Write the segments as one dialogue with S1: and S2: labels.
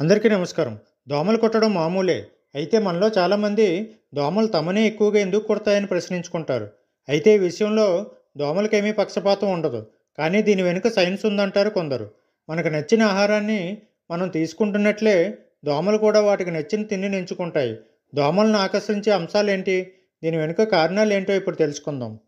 S1: అందరికీ నమస్కారం. దోమలు కుట్టడం మామూలే. అయితే మనలో చాలామంది దోమలు తమనే ఎక్కువగా ఎందుకు కుడతాయని ప్రశ్నించుకుంటారు. అయితే ఈ విషయంలో దోమలకేమీ పక్షపాతం ఉండదు. కానీ దీని వెనుక సైన్స్ ఉందంటారు కొందరు. మనకు నచ్చిన ఆహారాన్ని మనం తీసుకుంటున్నట్లే దోమలు కూడా వాటికి నచ్చిన తిండిని ఎంచుకుంటాయి. దోమలను ఆకర్షించే అంశాలేంటి? దీని వెనుక కారణాలేంటో ఇప్పుడు తెలుసుకుందాం.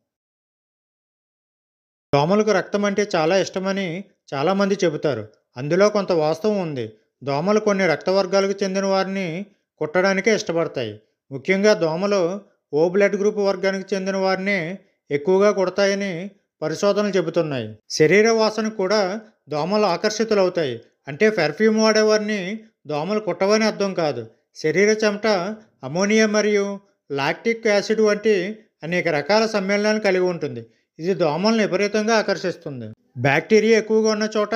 S1: దోమలకు రక్తం అంటే చాలా ఇష్టమని చాలామంది చెబుతారు. అందులో కొంత వాస్తవం ఉంది. దోమలు కొన్ని రక్త వర్గాలకు చెందిన వారిని కుట్టడానికే ఇష్టపడతాయి. ముఖ్యంగా దోమలు ఓ బ్లడ్ గ్రూప్ వర్గానికి చెందిన వారినే ఎక్కువగా కుడతాయని పరిశోధనలు చెబుతున్నాయి. శరీర వాసనకు కూడా దోమలు ఆకర్షితులవుతాయి. అంటే పెర్ఫ్యూమ్ వాడేవారిని దోమలు కుట్టవని అర్థం కాదు. శరీర చెమట అమోనియా మరియు లాక్టిక్ యాసిడ్ వంటి అనేక రకాల సమ్మేళనాలను కలిగి ఉంటుంది. ఇది దోమలను విపరీతంగా ఆకర్షిస్తుంది. బ్యాక్టీరియా ఎక్కువగా ఉన్న చోట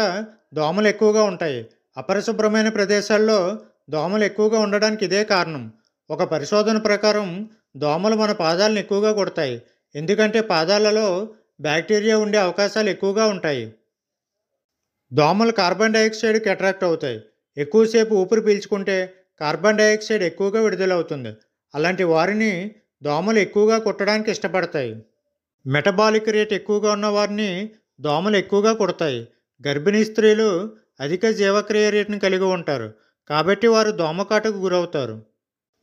S1: దోమలు ఎక్కువగా ఉంటాయి. అపరిశుభ్రమైన ప్రదేశాల్లో దోమలు ఎక్కువగా ఉండడానికి ఇదే కారణం. ఒక పరిశోధన ప్రకారం దోమలు మన పాదాలను ఎక్కువగా కొడతాయి. ఎందుకంటే పాదాలలో బ్యాక్టీరియా ఉండే అవకాశాలు ఎక్కువగా ఉంటాయి. దోమలు కార్బన్ డయాక్సైడ్కి అట్రాక్ట్ అవుతాయి. ఎక్కువసేపు ఊపిరి పీల్చుకుంటే కార్బన్ డయాక్సైడ్ ఎక్కువగా విడుదలవుతుంది. అలాంటి వారిని దోమలు ఎక్కువగా కుట్టడానికి ఇష్టపడతాయి. మెటబాలిక్ రేట్ ఎక్కువగా ఉన్న వారిని దోమలు ఎక్కువగా కుడతాయి. గర్భిణీ స్త్రీలు అధిక జీవక్రియ రేటుని కలిగి ఉంటారు. కాబట్టి వారు దోమకాటుకు గురవుతారు.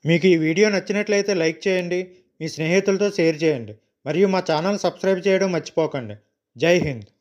S1: మీకు ఈ వీడియో నచ్చినట్లయితే లైక్ చేయండి. మీ స్నేహితులతో షేర్ చేయండి. మరియు మా ఛానల్ సబ్స్క్రైబ్ చేయడం మర్చిపోకండి. జై హింద్.